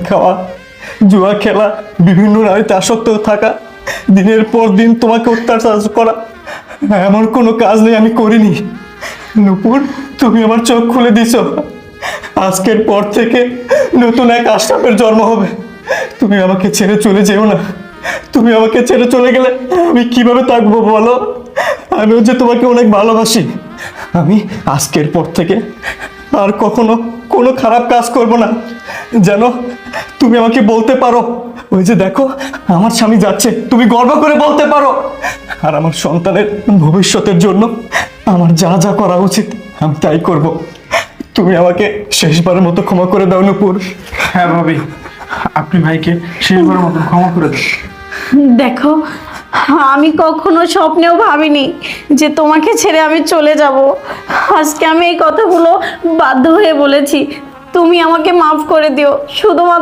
খাওয়া, জুয়া খেলা, বিভিন্ন নারীতে আসক্ত থাকা, দিনের পর দিন তোমাকে অত্যাচার করা, এমন কোনো কাজ নেই আমি করিনি। নূপুর, তুমি আমার চোখ খুলে দিছো। আজকের পর থেকে নতুন এক আশরাফের জন্ম হবে। তুমি আমাকে ছেড়ে চলে যেও না। তুমি আমাকে ছেড়ে চলে গেলে আমি কিভাবে থাকবো বলো? আমিও যে তোমাকে অনেক ভালোবাসি। আমি আজকের পর থেকে আর কখনো কোনো খারাপ কাজ করব না, যেন তুমি আমাকে বলতে পারো, ওই যে দেখো আমার স্বামী যাচ্ছে, তুমি গর্ব করে বলতে পারো। আর আমার সন্তানের ভবিষ্যতের জন্য আমার যা যা করা উচিত আমি তাই করব। তুমি আমাকে শেষবারের মতো ক্ষমা করে দাও নূপুর। হ্যাঁ ভাবি, আপনি ভাইকে শেষবারের মতো ক্ষমা করে দেন। দেখো, আমি কখনো স্বপ্নেও ভাবিনি যে তোমাকে ছেড়ে আমি চলে যাব। আজকে আমি এই কথাগুলো বাধ্য হয়ে বলেছি। তুমি আমাকে মাফ করে দিও, শুধুমাত্র